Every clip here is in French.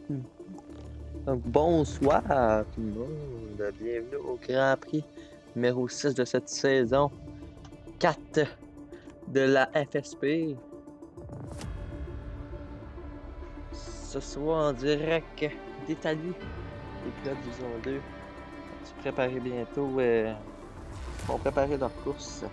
Donc, bonsoir tout le monde, bienvenue au Grand Prix numéro 6 de cette saison 4 de la FSP. Ce soir en direct d'Italie, les pilotes du Zone 2 vont se préparer bientôt, vont préparer leur course.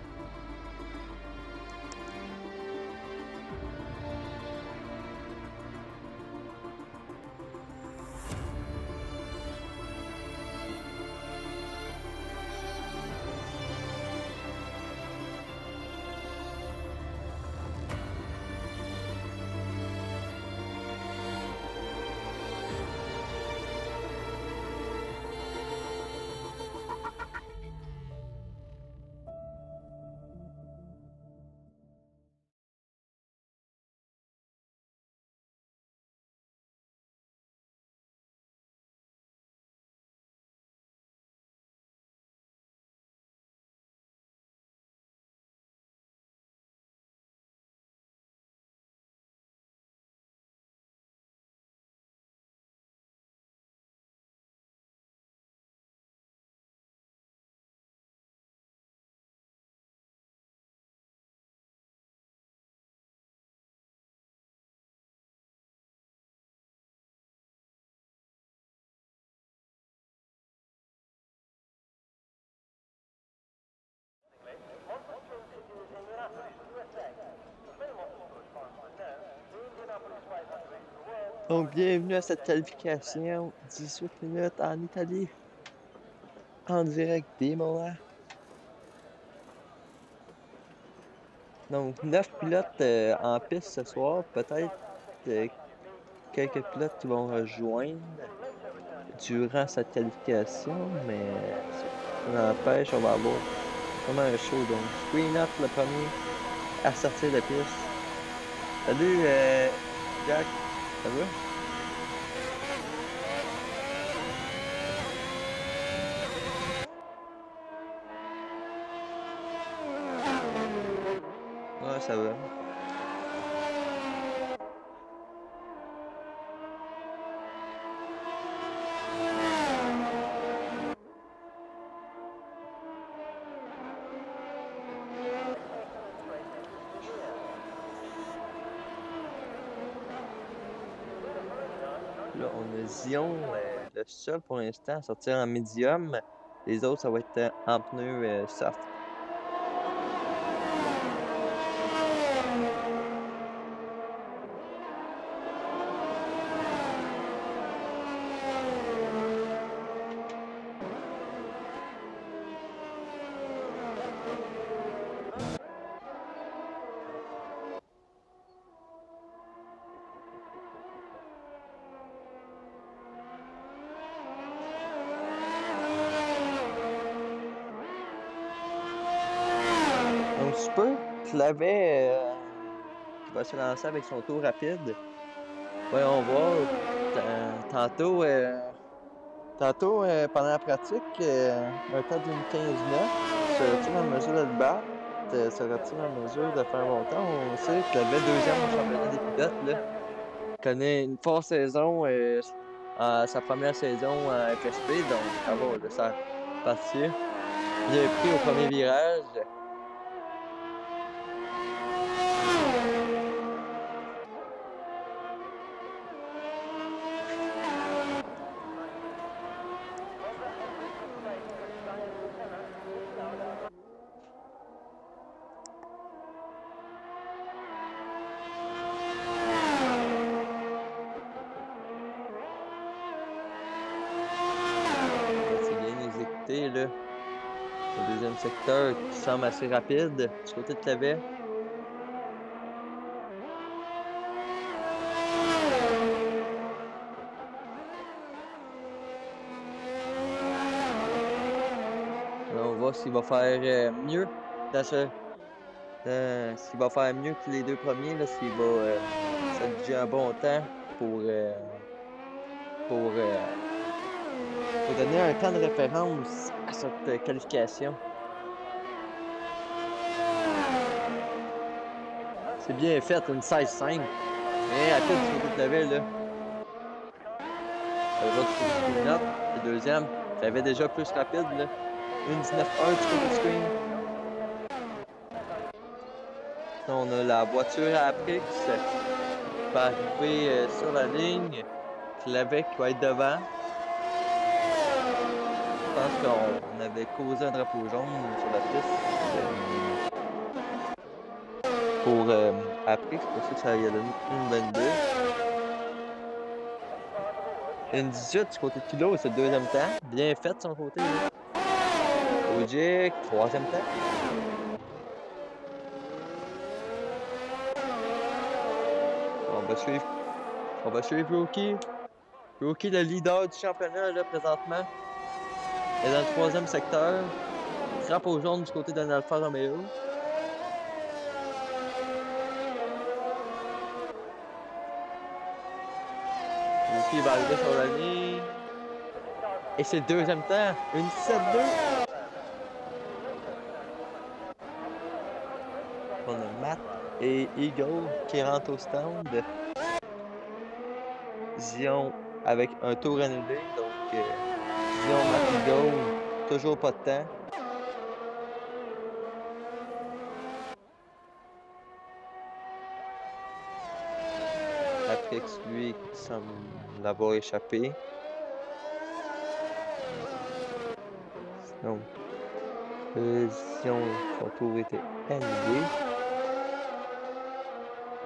Donc, bienvenue à cette qualification, 18 minutes en Italie, en direct d'Imola. Donc, 9 pilotes en piste ce soir, peut-être quelques pilotes qui vont rejoindre durant cette qualification, mais ça n'empêche, on va avoir vraiment un show. Donc, Screen Up, le premier à sortir de piste. Salut, Jack, ça va? Ouais, ça va. Là, on a Zion, le seul pour l'instant à sortir en médium. Les autres, ça va être en pneu soft. Donc, Super Clavet qui va se lancer avec son tour rapide. Voyons voir. Tantôt, pendant la pratique, un temps d'une 15-9, serait-il en mesure de le battre? Serait-il en mesure de faire un bon temps? On sait que Clavet, deuxième au championnat des pilotes, là, connaît une forte saison, sa première saison en FSP, donc ça va, là, ça partir. Bien pris au premier virage. C'est bien exécuté, là. Le deuxième secteur qui semble assez rapide du côté de Clavet. Alors, on va voir s'il va faire mieux dans s'il va faire mieux que les deux premiers, là, s'il va s'adjuger un bon temps pour donner un temps de référence à cette qualification. C'est bien fait, une 16-5. Mais rapide du côté de Clavet, là. ça va du côté de Screen Up. Le deuxième, ça avait déjà plus rapide, là. 1,19,1 du côté de Screen. Sinon, on a la voiture à Aprix qui va arriver sur la ligne. Clavet qui va être devant. Je pense qu'on avait causé un drapeau jaune sur la piste. Pour Aprix, c'est pour ça que ça y a donné 1,22. 1,18 du côté de Kilo, c'est le deuxième temps. Bien fait de son côté. Ogic, troisième temps. On va suivre Rookie. Rookie, le leader du championnat là, présentement, est dans le troisième secteur. Drapeau jaune du côté d'un Alfa Romeo. Rookie va arriver sur la ligne. Et c'est le deuxième temps. Une 7-2. On a Matt et Eagle qui rentrent au stand. Zion avec un tour annulé. Donc, Zion, Matt, Eagle, toujours pas de temps. Aprix, lui, semble l'avoir échappé. Sinon, Zion, son tour était annulé.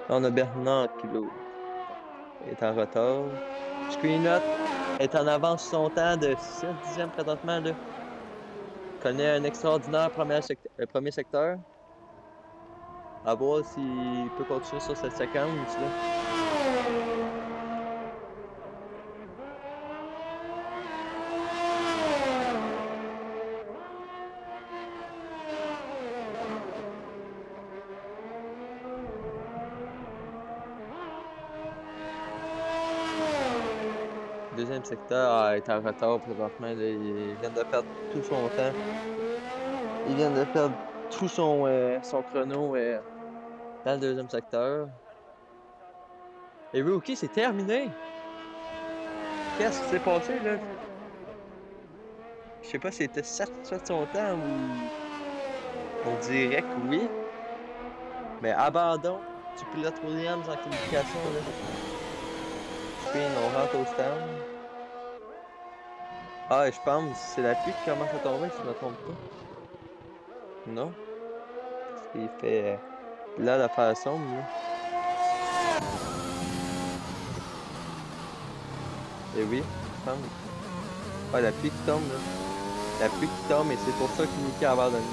Là, on a Bernard qui est en retard. Screenot est en avance sur son temps de 7 dixièmes présentement. Là. Connaît un extraordinaire premier secteur. À voir s'il peut continuer sur cette séquence. Là. Deuxième secteur est en retard présentement. Là. Il vient de perdre tout son temps. Il vient de perdre tout son chrono dans le deuxième secteur. Et Rookie, c'est terminé! Qu'est-ce qui s'est passé là? Je sais pas si c'était satisfait de son temps ou on dirait que oui. Mais abandon du pilote Williams en qualification là. Puis on rentre au stand. Ah, je pense que c'est la pluie qui commence à tomber si je me trompe pas. Non? Parce qu'il fait là la faire sombre là. Et oui, je pense. Ah, la pluie qui tombe là. La pluie qui tombe et c'est pour ça que Nicky a abandonné.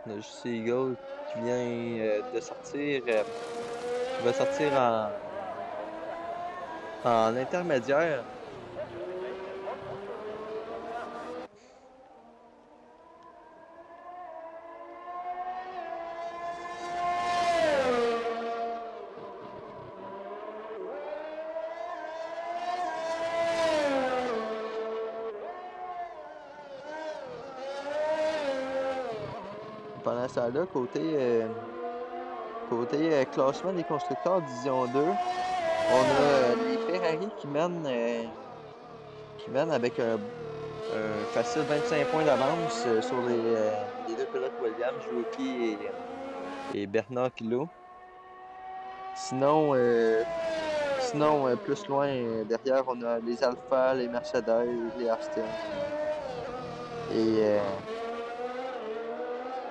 On a juste Eagle qui vient de sortir. Qui va sortir en intermédiaire. Pendant ce temps-là, côté classement des constructeurs Division 2, on a les Ferrari qui mènent avec un facile 25 points d'avance sur les deux pilotes Williams, Rookie et Bernard Kilo. Sinon, plus loin derrière, on a les Alpha, les Mercedes, les Aston.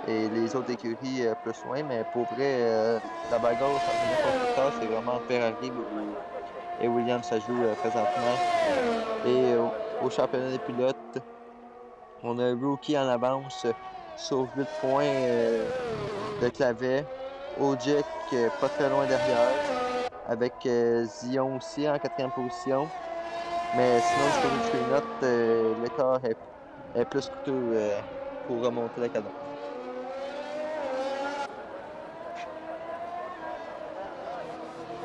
Et les autres écuries plus loin, mais pour vrai, la bagarre au championnat constructeur, c'est vraiment Ferrari et Williams ça joue présentement. Et au championnat des pilotes, on a Rookie en avance sur 8 points de Clavet. Ogic pas très loin derrière, avec Zion aussi en 4e position. Mais sinon, du côté du Screenot, l'écart est plus coûteux pour remonter la cadence.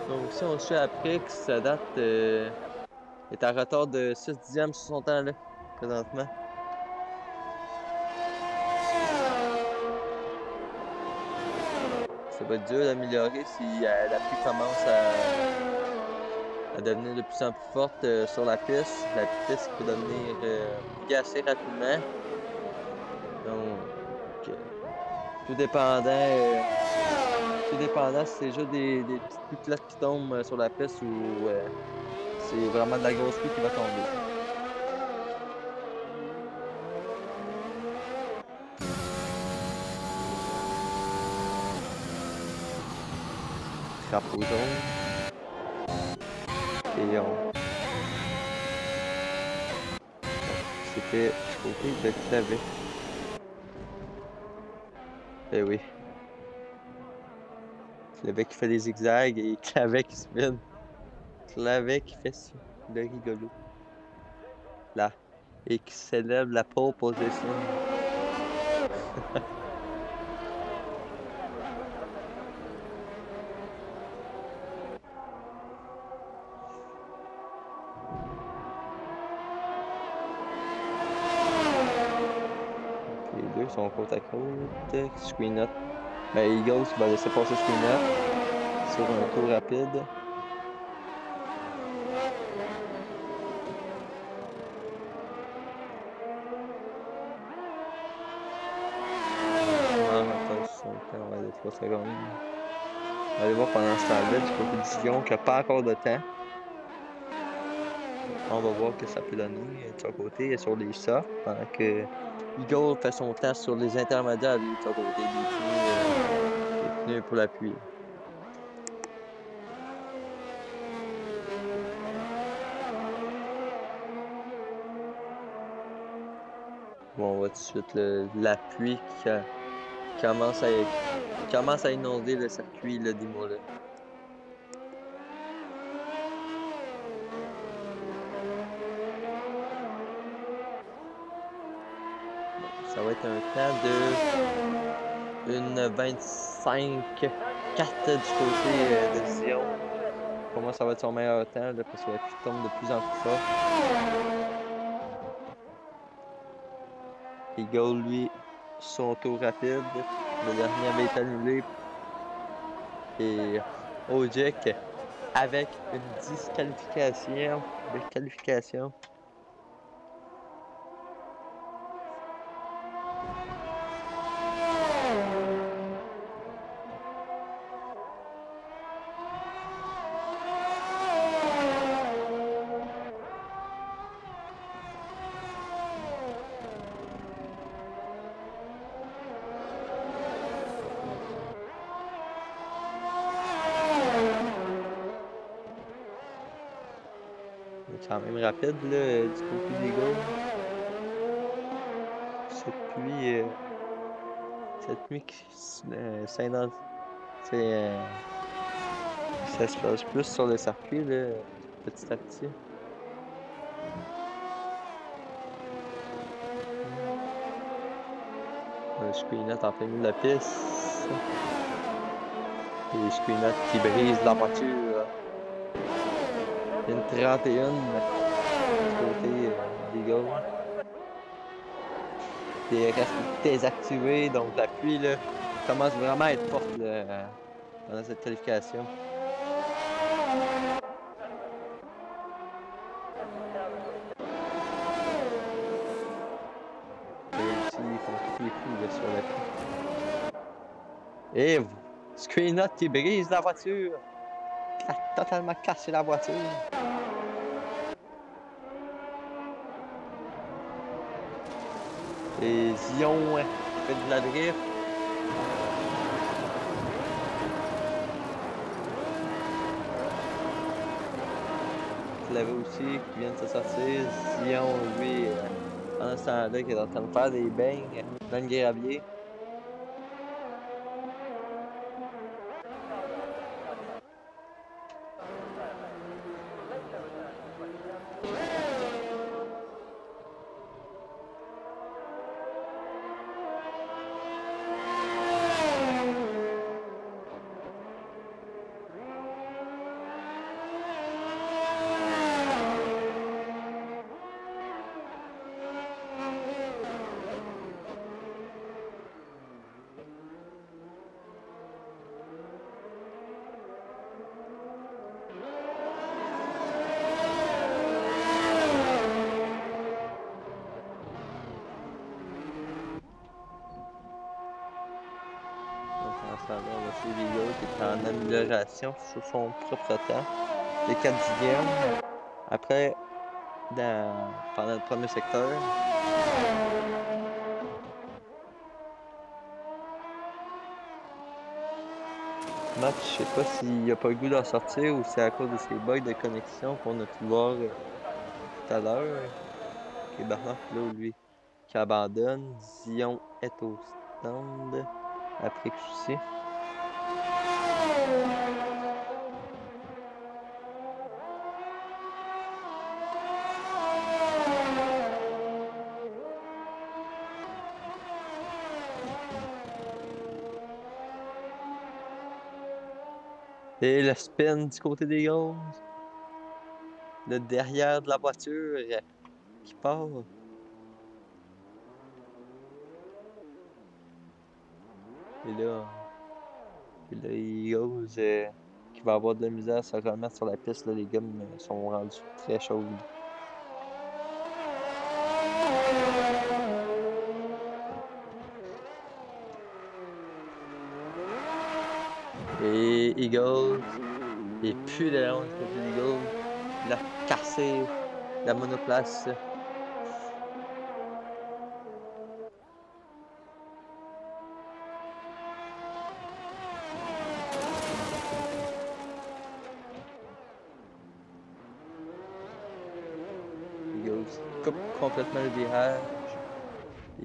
Donc si on suit après que sa date est en retard de 6 dixièmes sur son temps là, présentement. Ça va être dur d'améliorer si la pluie commence à devenir de plus en plus forte sur la piste. La piste peut devenir mouillée assez rapidement. Donc, euh, tout dépendant, euh, tout dépendant si c'est juste des petites pluies plates qui tombent sur la piste ou c'est vraiment de la grosse pluie qui va tomber. Drapeau jaune. Et c'était du côté de Clavet. Eh oui. Clavet qui fait des zigzags et Clavet qui spin. Clavet qui fait le rigolo. Là. Et qui célèbre la pole position. Les deux sont côte à côte. Screen up. Ben, Eagles va laisser passer Screen up sur un tour rapide. On va aller 3 secondes. On va aller voir pendant ce temps-là du côté de Dion qui n'a pas encore de temps. On va voir ce que ça peut donner de son côté sur les softs pendant que Eagle fait son test sur les intermédiaires de son côté des pneus pour la pluie. Bon, on voit tout de suite la pluie qui commence à inonder le circuit d'Imola. Ça va être un temps de une 25-4 du côté de Zion. Pour moi, ça va être son meilleur temps là, parce que la pluie tombe de plus en plus fort. Eagle, lui, son tour rapide. Le dernier avait été annulé. Et Ojek avec une disqualification de qualification. Quand même rapide là, du côté des gars. Cette pluie qui ça se passe plus sur le circuit là, petit à petit. Screenet en plein milieu de la piste. Et Screenet qui brise la voiture. Une 31 du côté des gars. Des restes désactivés, donc la pluie là, commence vraiment à être forte là, pendant cette qualification. Et aussi, ils font tous les coups là, sur la pluie. Et Screenot qui brise la voiture, qui a totalement cassé la voiture. Et Zion fait de la drift. Clavet aussi qui vient de se sortir. Zion, lui, pendant ce temps-là, qui est en train de faire des bangs dans le gravier. améliorations sur son propre temps. Les 4e. Après, pendant le premier secteur, Max, je sais pas s'il a pas le goût d'en sortir ou c'est à cause de ses bugs de connexion qu'on a pu voir tout à l'heure. Ok, Bernard Filot, lui, qui abandonne. Zion est au stand. Après aussi. Et le spin du côté des Eagles. Le derrière de la voiture qui part. Et là, les Eagles qui va avoir de la misère à se remettre sur la piste. Là, les gars sont rendus très chauds. Et Eagles. Et plus de la honte côté des Eagles. Il a cassé la monoplace. Eagles coupe complètement le virage.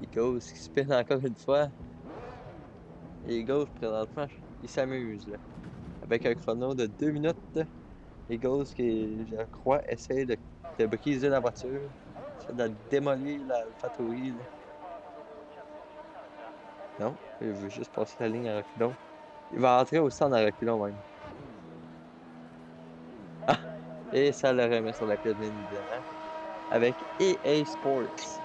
Eagles qui spin encore une fois. Et Eagles, présentement, il s'amuse là. Avec un chrono de 2 minutes. Eagles qui, je crois, essaie de briser la voiture. Essaie de démolir la Factory. Non, il veut juste passer la ligne à reculons. Il va entrer au stand à reculons même. Ah! Et ça le remet sur la piste, bien évidemment. Avec EA Sports.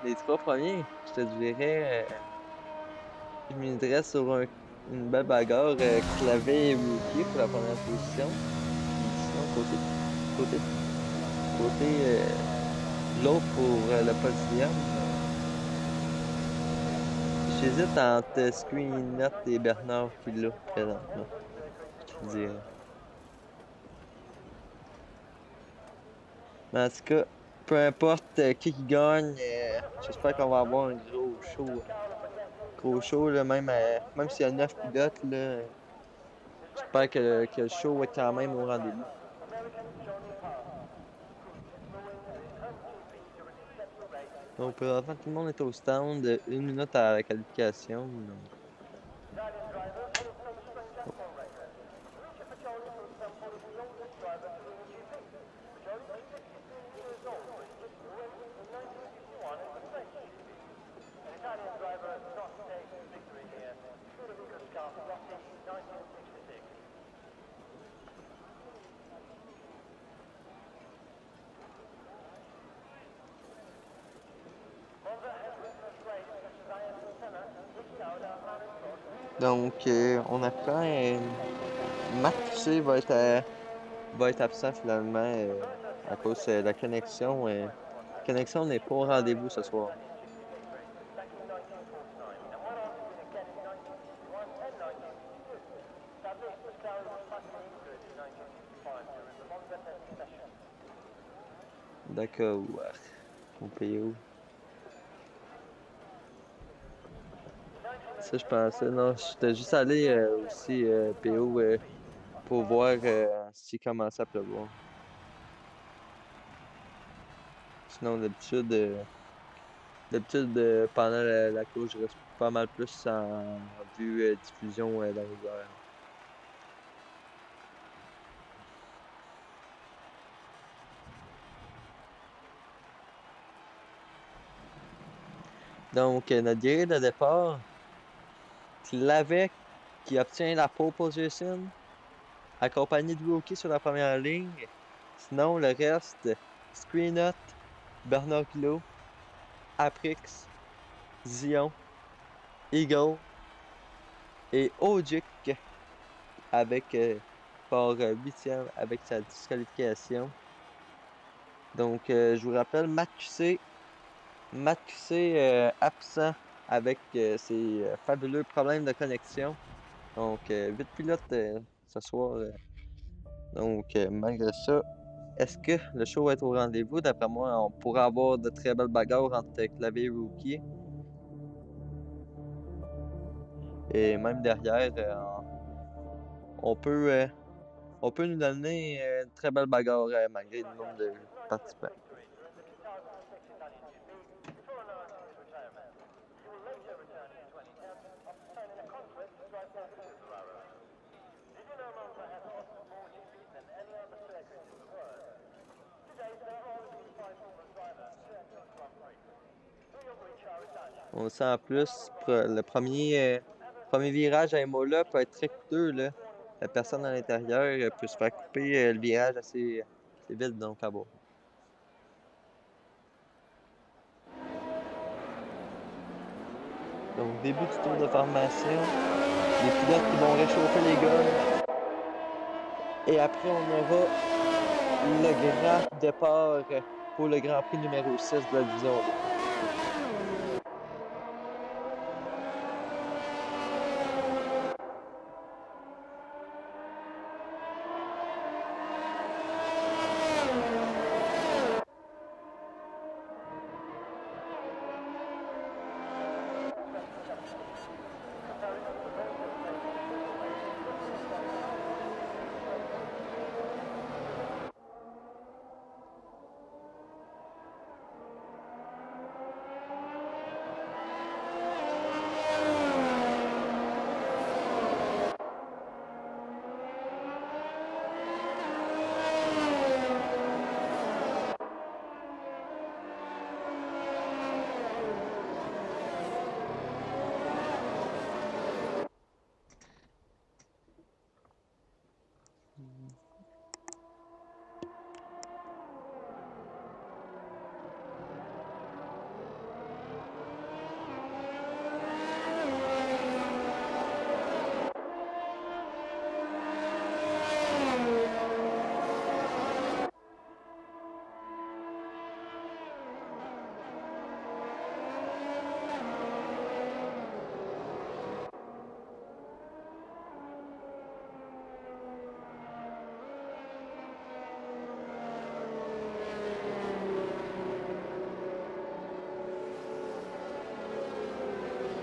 Les 3 premiers, je te dirais, je miserais sur une belle bagarre Clavé et Rookie pour la première position. Puis sinon, côté l'autre pour le podium, j'hésite entre Screenot et Bernard Filot présentement, je te dirais. Mais en tout cas, peu importe qui gagne, j'espère qu'on va avoir un gros show. Gros show, là, même s'il y a 9 pilotes, là, j'espère que le show va être quand même au rendez-vous. Donc, présentement, tout le monde est au stand. 1 minute à la qualification. Donc. Donc, on apprend Matt Tussey va être absent finalement à cause de la connexion. La connexion n'est pas au rendez-vous ce soir. D'accord. Au PO. Ça, je pensais. Non, j'étais juste allé aussi PO pour voir s'il commençait à pleuvoir. Sinon, d'habitude pendant la course, je reste pas mal plus en vue diffusion dans les airs. Donc, notre grille de départ, Clavet qui obtient la pole position, accompagné de Rookie sur la première ligne. Sinon, le reste, Screenot, Bernard Kilo, Aprix, Zion, Eagle et Ogic avec par 8e avec sa disqualification. Donc, je vous rappelle, Matt Tussey Matt QC absent avec ses fabuleux problèmes de connexion. Donc, 8 pilotes ce soir. Donc, malgré ça, est-ce que le show va être au rendez-vous? D'après moi, on pourra avoir de très belles bagarres entre Clavier et Rookie. Et même derrière, on peut, euh, on peut nous donner une très belle bagarre malgré le nombre de participants. On le sent en plus, le premier virage à Imola peut être très coûteux. Là. La personne à l'intérieur peut se faire couper le virage assez vite, donc à bas. Donc, début du tour de formation. Les pilotes qui vont réchauffer les gars. Et après, on aura le grand départ pour le Grand Prix numéro 6 de la division 2.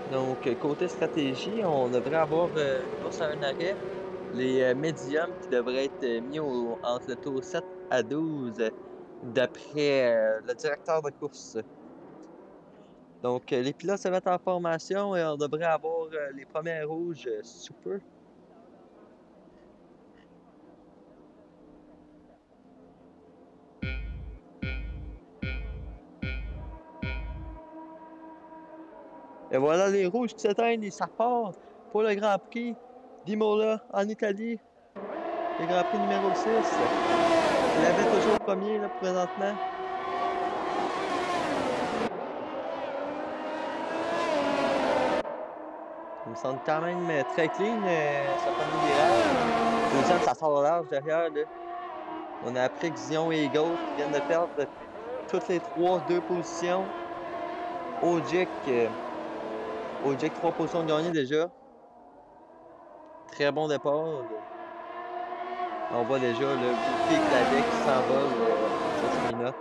Donc, côté stratégie, on devrait avoir une course à un arrêt. Les médiums qui devraient être mis entre le tour 7 à 12 d'après le directeur de course. Donc, les pilotes se mettent en formation et on devrait avoir les premiers rouges sous peu. Et voilà les rouges qui s'éteignent et ça part pour le Grand Prix d'Imola en Italie. Le Grand Prix numéro 6. Il avait toujours premier là, présentement. Il me semble quand même très clean, ça premier virage. Deuxième, ça sort large derrière. Là. On a appris que Zion et Eagle viennent de perdre toutes les deux positions. Ogic, 3 positions de gagné déjà. Très bon départ. Là. On voit déjà le bouquet Clavier qui s'envole sur 6 minutes.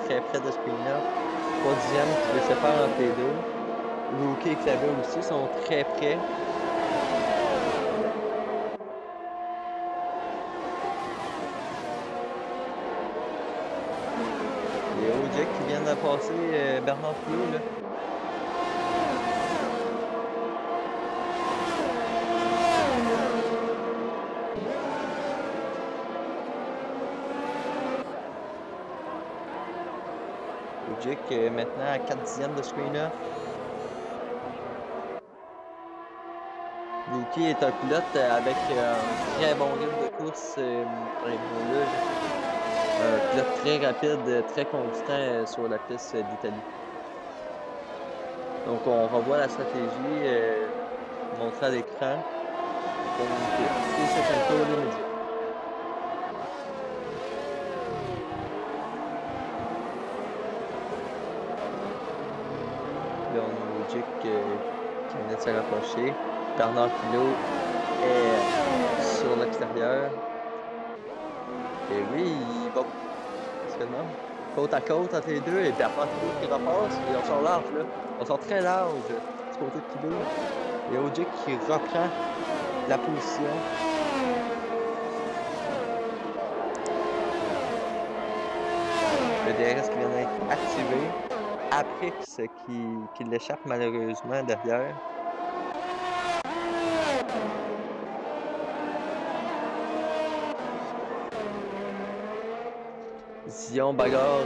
Très près de ce là. 3e qui se sépare entre les deux. Rookie et Clavier aussi sont très près. Les Ogic qui viennent de passer Bernard Pio. Là. Ludic maintenant à 4 dixièmes de Screen-Off. Luki est un pilote avec un très bon rythme de course. Un pilote très rapide, très constant sur la piste d'Italie. Donc on revoit la stratégie montrée à l'écran. Et c'est un tour des médias. Là, on a Ludic qui vient de se rapprocher. Bernard Hinault est sur l'extérieur. Et oui, il va. Qu'est-ce que non? Côte à côte entre les deux. Et Bernard Hinault qui repasse. Et on sort large, là. On sort très large du côté de Hinault. Et Ludic qui reprend la position. Le DRS qui vient d'être activé. Aprix qui l'échappe malheureusement derrière. Zion bagarre.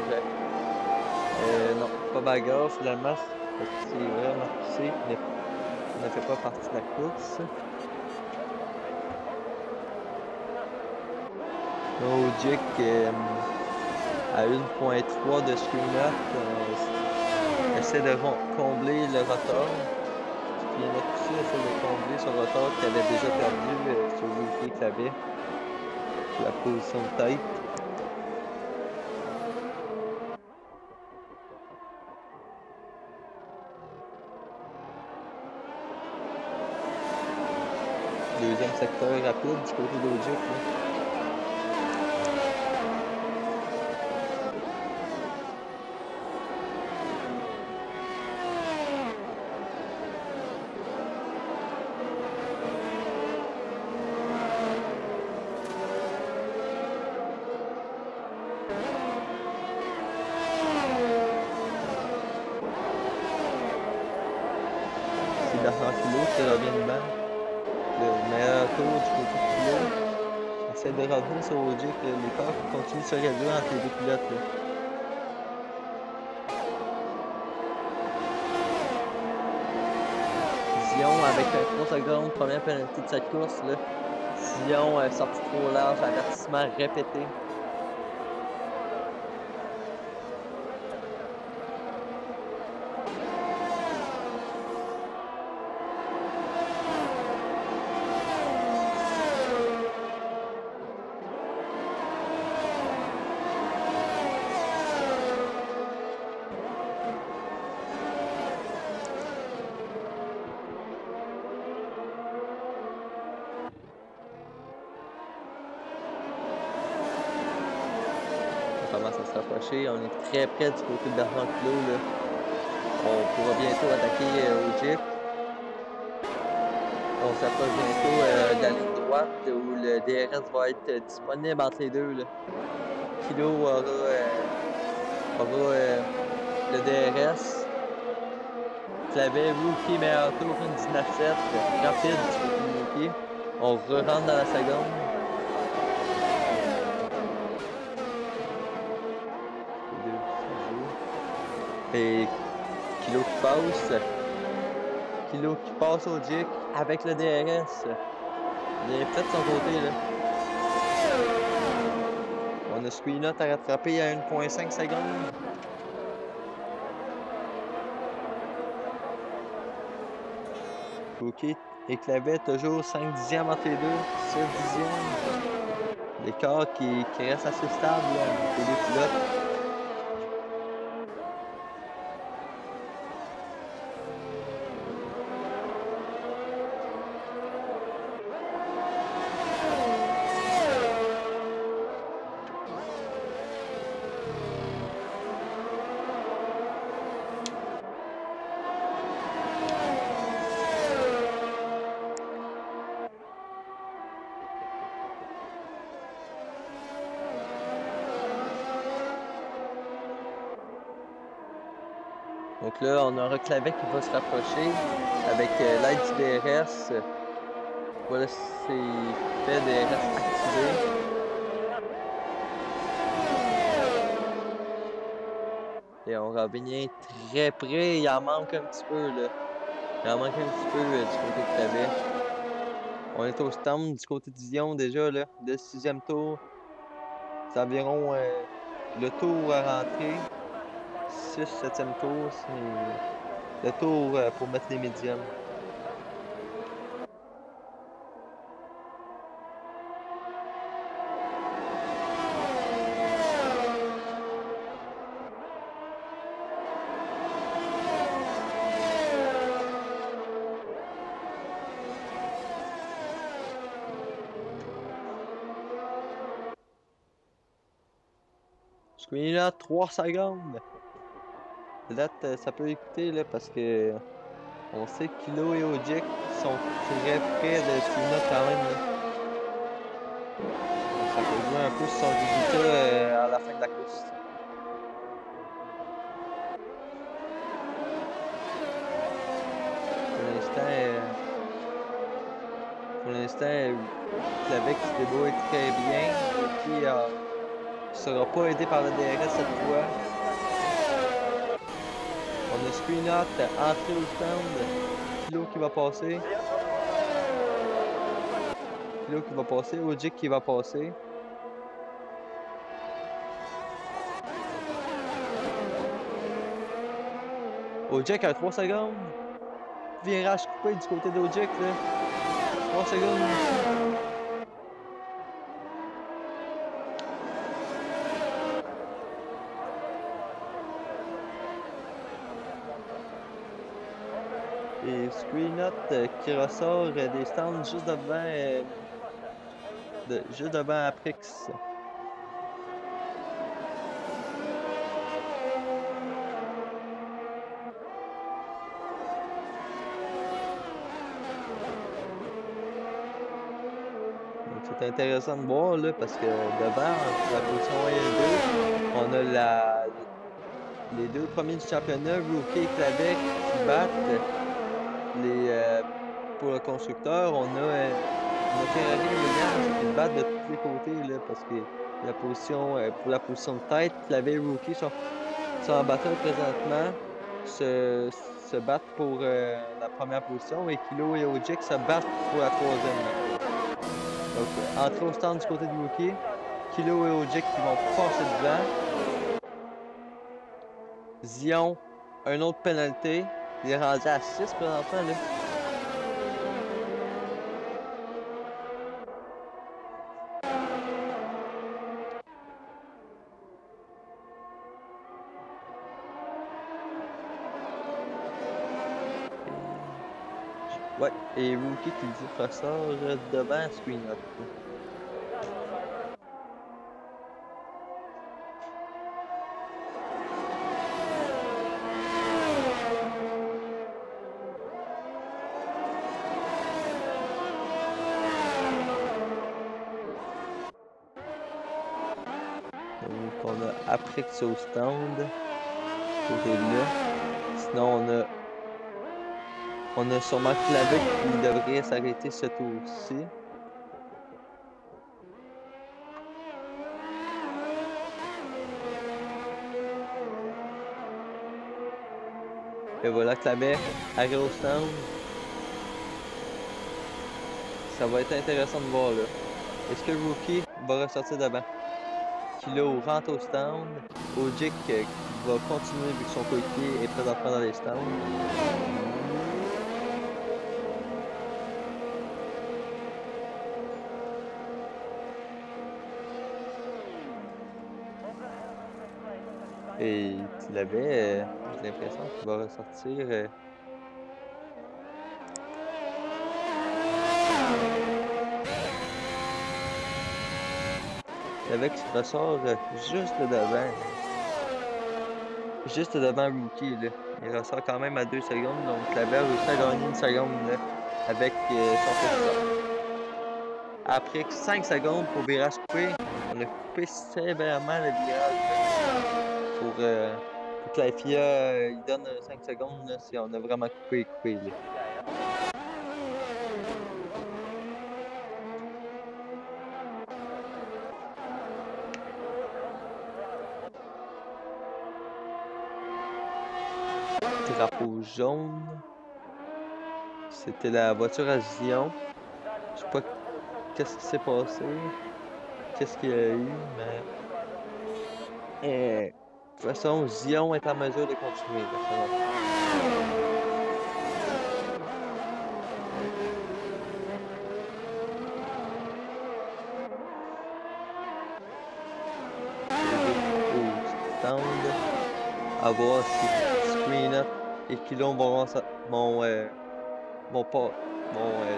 Non, pas bagarre finalement. C'est vraiment poussé. Il ne fait pas partie de la course. Ludic à 1.3 de Screen-Off essaie de combler le rotor. Il vient d'être poussé, essaie de combler son rotor qu'il avait déjà perdu sur Luki Clavet. La position de tête. Deuxième secteur rapide du côté d'Ludic. C'est Bernard Hinault qui revient devant. Le meilleur tour du côté de Hinault. Essaie de revenir sur Ludic. L'écart continue de se réduire entre les deux pilotes. Là. Zion avec 3 secondes, première pénalité de cette course. Là. Zion sorti trop large, avertissement répété. Commence à se rapprocher. On est très près du côté de Bernard Hinault. On pourra bientôt attaquer Ludic. On s'approche bientôt de la ligne droite où le DRS va être disponible entre les deux. Hinault aura le DRS. Clavet, Luki, meilleur tour, une 19-7, rapide du côté de Luki. On re-rentre dans la seconde. Et Kilo qui passe au Ludic avec le DRS. Il est fait de son côté. Là. On a Screen-Off à rattraper à 1.5 secondes. Luki et Clavet toujours 5 dixièmes entre les deux. 6 dixièmes. L'écart qui reste assez stable entre les deux pilotes. Donc là, on a un Clavet qui va se rapprocher avec l'aide du DRS. Voilà, c'est fait DRS activé. Et on revient très près. Il en manque un petit peu, là. Il en manque un petit peu du côté de Clavet. On est au stand du côté de Dion déjà, là. Le 6e tour. C'est environ le tour à rentrer. 6, 7e tour, c'est le tour pour mettre les médiums. Screen là, 3 secondes. Là, ça peut écouter là, parce que on sait que Kilo et Ojek sont très près de Screen quand même. Là. Ça peut jouer un peu sur son résultat à la fin de la course. Pour l'instant, Clavic se débrouille très bien. Qui ne sera pas aidé par le DRS cette fois. On a Screenot entré au stand. Kilo qui va passer. Kilo qui va passer. Ojik qui va passer. Ojik à 3 secondes. Virage coupé du côté d'Ojik. 3 secondes aussi. Et Screenot qui ressort des stands juste devant Aprix. C'est intéressant de voir là, parce que devant, la position 1 et 2, on a les deux premiers du championnat, Rookie et Clabec, qui battent pour le constructeur. On a Ferrari et Williams qui battent de tous les côtés là, parce que pour la position de tête, Clavet et Rookie sont en bataille présentement, se battent pour la première position, et Kilo et Ojik se battent pour la 3e. Donc, entrée au stand du côté de Rookie. Kilo et Ojik qui vont passer devant. Zion, un autre pénalité. Il est rendu à 6 présentement, là. Ouais, et Rookie qui dit ressort devant Screenot. Donc on a Aprix au stand. Côté là. Sinon on a sûrement Clavic qui devrait s'arrêter ce tour-ci. Et voilà Clavic arrive au stand. Ça va être intéressant de voir là. Est-ce que Rookie va ressortir devant? Kilo rentre au stand. Ojik va continuer vu que son coéquipier est présentement dans les stands. Et tu l'avais, j'ai l'impression qu'il va ressortir. Avec qui ressort juste devant. Juste devant Rookie. Là. Il ressort quand même à 2 secondes. Donc la a réussi à gagner 1 seconde là, avec son position. Après 5 secondes pour virage coupé, on a coupé sévèrement le virage là, pour que la FIA il donne 5 secondes là, si on a vraiment coupé. Là. drapeau jaune. C'était la voiture à Zion. Je sais pas qu'est-ce qui s'est passé. Qu'est-ce qu'il y a eu, mais. De toute façon, Zion est en mesure de continuer. Au stand, à voir si Screen Up et Kilon vont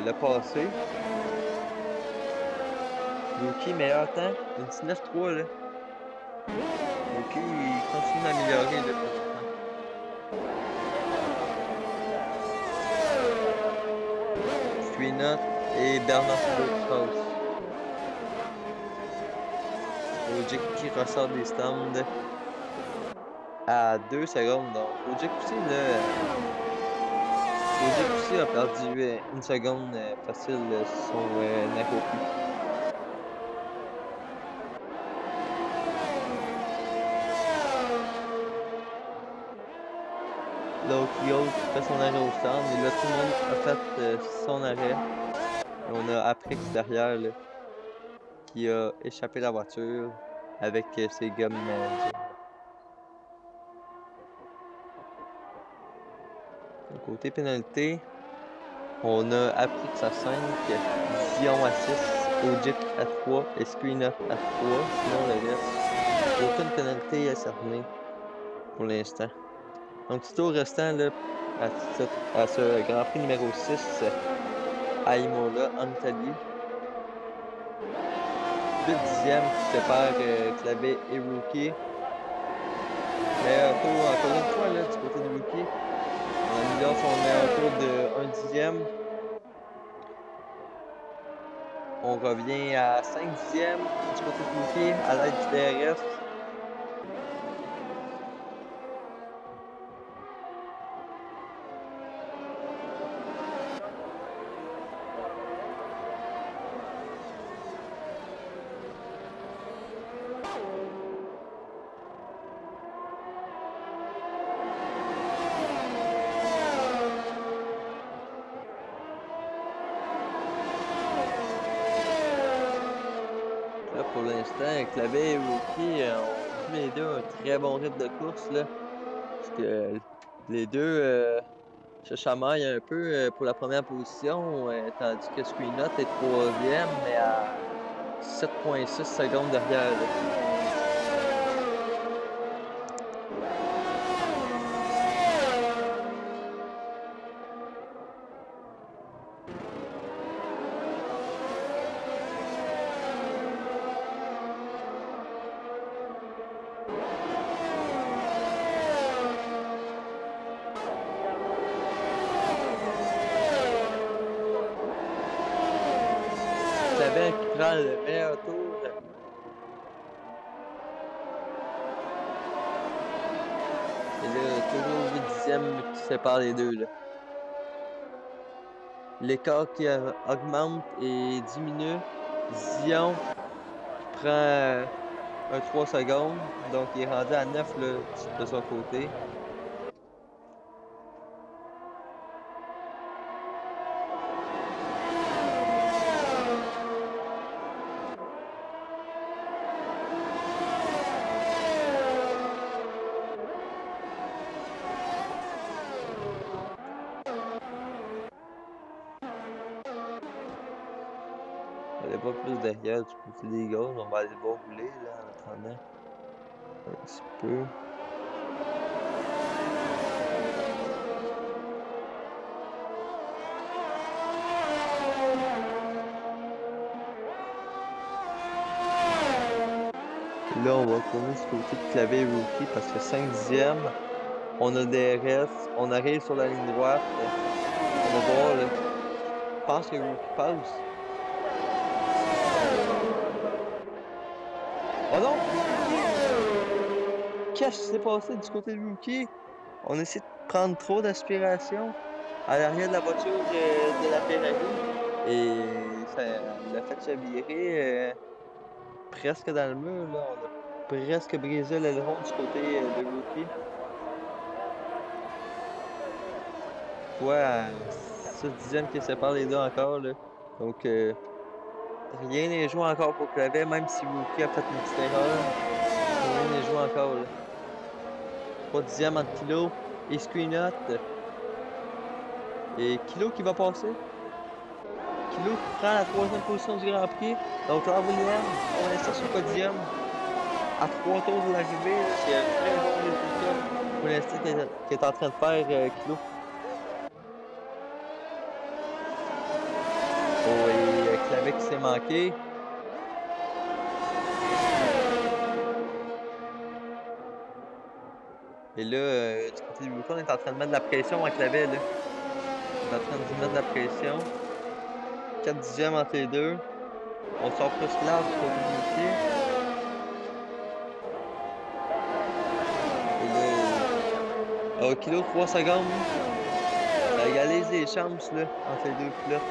le passer. Yuki, meilleur temps, une 19-3 là. Yuki, il continue d'améliorer là, présentement. Screen Up et Bernard Silver Logic qui ressort des stands à 2 secondes. Donc, Logic aussi a perdu une seconde facile son Nakopi. L'autre fait son arrêt au stand et là tout le monde a fait son arrêt. Et on a Aprix derrière là, qui a échappé la voiture avec ses gommes jeans. Côté pénalité, on a Aprix à 5, Zion à 6, Ogic à 3 et Screen Up à 3. Sinon le reste, aucune pénalité à cerner pour l'instant. Donc c'est au restant là, à ce Grand Prix numéro 6 à Imola, en Italie. 8 dixièmes qui séparent Clavet et Rookie. Meilleur tour encore une fois là, du côté de Rookie. On améliore son meilleur tour de 1 dixième. On revient à 5 dixièmes du côté de Rookie à l'aide du DRS. Là, pour l'instant, Clavet et Rookie ont tous les deux un très bon rythme de course. Là, parce que les deux se chamaillent un peu pour la première position, tandis que Screen Up est troisième, mais à 7,6 secondes derrière. Là. Clavet qui prend le meilleur tour. Et là, toujours 8 dixièmes qui séparent les deux. Là. L'écart qui augmente et diminue. Zion prend un 3 secondes, donc il est rendu à 9 là, de son côté. On n'est pas plus derrière du côté des gars, on va aller le voir rouler là, en attendant un petit peu. Là, on va retourner du côté de Clavet et Rookie parce que 5 dixièmes, on a DRS, on arrive sur la ligne droite. On va voir là. Je pense que Rookie passe. Oh non! Qu'est-ce qui s'est passé du côté de Rookie? On essaie de prendre trop d'aspiration à l'arrière de la voiture de la Ferrari et ça l'a fait chavirer presque dans le mur. Là. On a presque brisé l'aileron du côté de Rookie. fois à 6 dixièmes qui sépare les deux encore, là. Donc, rien n'est joué encore pour Clavet, même si Rookie a fait une petite erreur. Rien n'est joué encore, là. 3 dixièmes entre Kilo et Screenot. Et Kilo qui va passer. Kilo qui prend la 3e position du Grand Prix. Donc, là, William, on va laisser sur le podium. À 3 tours de l'arrivée, c'est un très bon résultat pour l'instant qui est en train de faire Kilo. Oh, et Clavet qui s'est manqué. Et là, du côté du Rookie, on est en train de mettre de la pression à Clavet, là. On est en train de mettre de la pression. 4 dixièmes entre les deux. On sort plus large du côté du Rookie. Et là, Kilo 3 secondes. Ça égalise les chances là, entre les deux pilotes.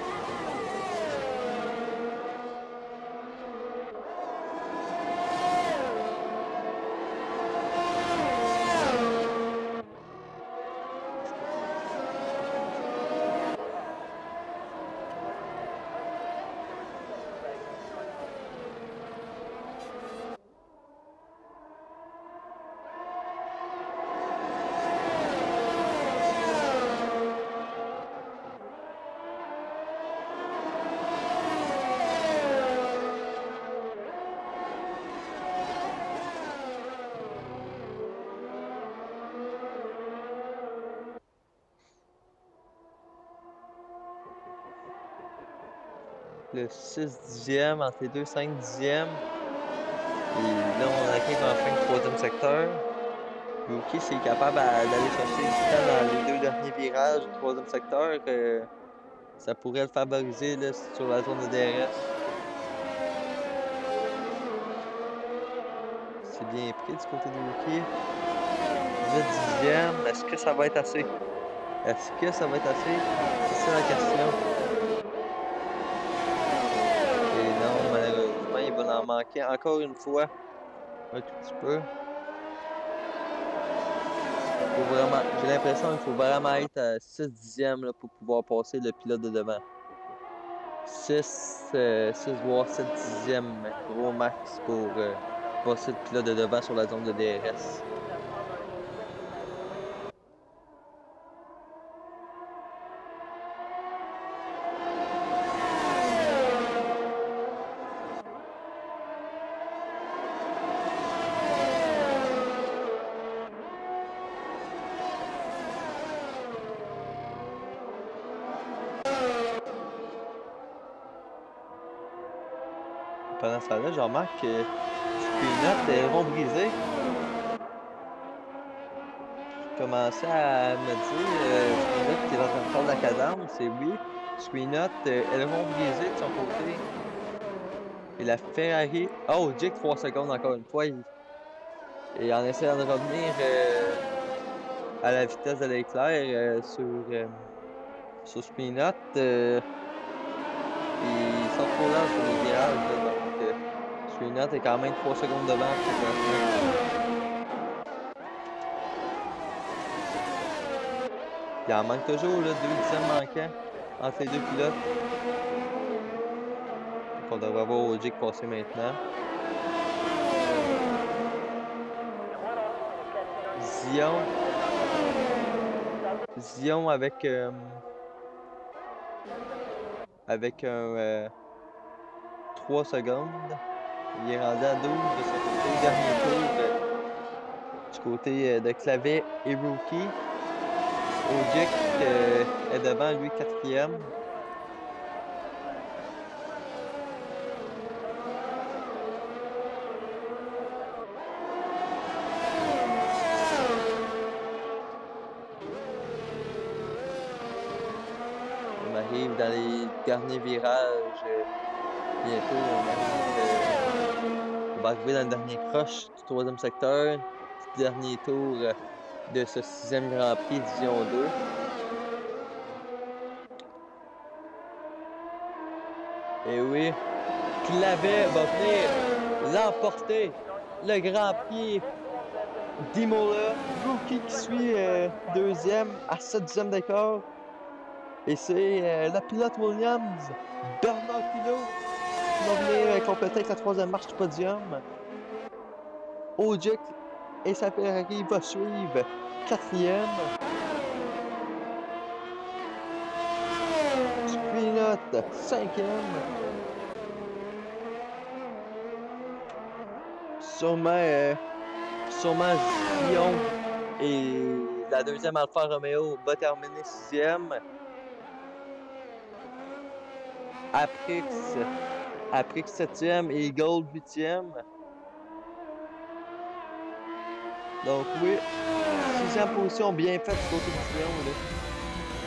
Le 6 dixième entre les deux, 5 dixièmes. Et là, on arrive en fin de 3e secteur. Rookie, s'il est capable d'aller chercher du temps dans les 2 derniers virages du 3e secteur, ça pourrait le favoriser là, sur la zone de DRS. C'est bien pris du côté de Rookie. 8 dixièmes. Est-ce que ça va être assez? Est-ce que ça va être assez? C'est ça la question. Et non, malheureusement, il va en manquer encore une fois. Un tout petit peu. J'ai l'impression qu'il faut vraiment être à 6 dixièmes là, pour pouvoir passer le pilote de devant. 6 voire 7 dixièmes, gros max pour passer le pilote de devant sur la zone de DRS. Pendant ce temps-là, je remarque que Screenot est rond brisé. Je commençais à me dire, Screenot qui est en train de faire de la cadence, c'est oui. Screenot est rond brisé de son côté. Et la Ferrari. Oh, Jake 3 secondes encore une fois. Et en essayant de revenir à la vitesse de l'éclair sur Screenot, il sort trop lent sur les virages. Là, donc, Screenot est quand même 3 secondes devant. Il en manque toujours, là, 2 dixièmes manquants entre les deux pilotes. Donc, on devrait voir Ogier passer maintenant. Zion avec un 3 secondes. Il est rendu à 12 de son côté. Dernier tour du côté de Clavet et Rookie. Ogier est devant, lui, 4e. On arrive dans les derniers virages. Bientôt, on va arriver dans le dernier croche du 3e secteur. Dernier tour de ce 6e Grand Prix Division 2. Et oui, Clavet va venir l'emporter. Le Grand Prix d'Imola. Rookie qui suit 2e à 7 dixièmes d'écart. Et c'est la pilote Williams, Bernard Hinault, qui va venir compléter la troisième marche du podium. Ogier et sa Ferrari va suivre quatrième. Kvyat cinquième. Sûrement Zion et la deuxième Alfa Romeo va terminer sixième. Aprix septième et Gold huitième. Donc oui, sixième position bien faite du côté du Zion, là,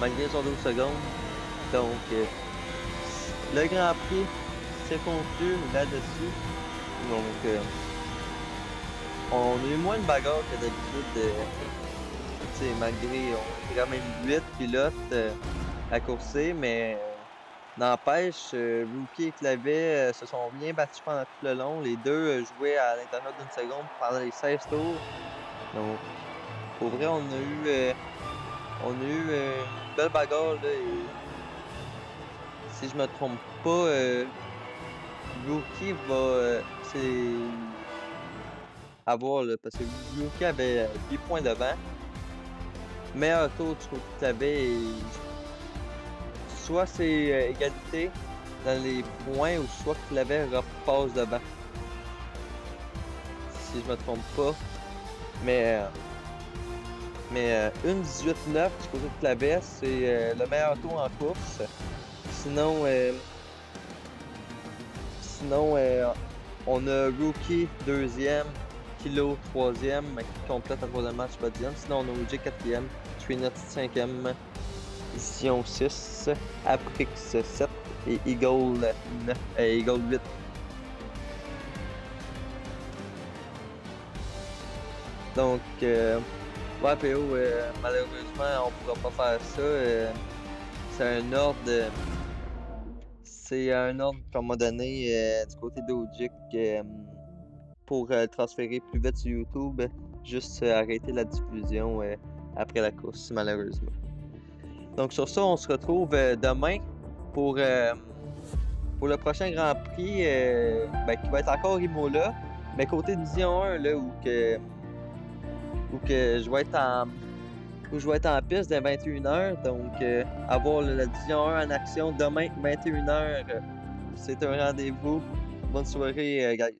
malgré son 12 secondes. Donc le Grand Prix s'est conclu là-dessus. Donc on a eu moins de bagarres que d'habitude. Malgré, on était quand même 8 pilotes à courser, mais n'empêche, Rookie et Clavet se sont bien battus pendant tout le long. Les deux jouaient à l'intérieur d'une seconde pendant les 16 tours. Donc, pour vrai, on a eu une belle bagarre. Là, et si je me trompe pas, Rookie va avoir, là, parce que Rookie avait 10 points devant. Meilleur tour du côté de Clavet. Soit c'est égalité dans les points ou soit Clavet repasse devant. Si je me trompe pas. Mais 1,18,9 du côté de Clavet, c'est le meilleur tour en course. Sinon, on a Rookie deuxième, Kilo troisième, qui complète la troisième match podium. Sinon, on a Ogier quatrième, Kvyat cinquième, Zion 6, Aprix 7 et Eagle 8. Donc, ouais, PO, malheureusement, on pourra pas faire ça. C'est un ordre qu'on m'a donné du côté d'Ogier pour transférer plus vite sur YouTube, juste arrêter la diffusion après la course, malheureusement. Donc sur ça, on se retrouve demain pour le prochain Grand Prix qui va être encore Imola, mais côté Division 1, là, où je vais être en piste dès 21h. Donc avoir la Division 1 en action demain 21h. C'est un rendez-vous. Bonne soirée, guys.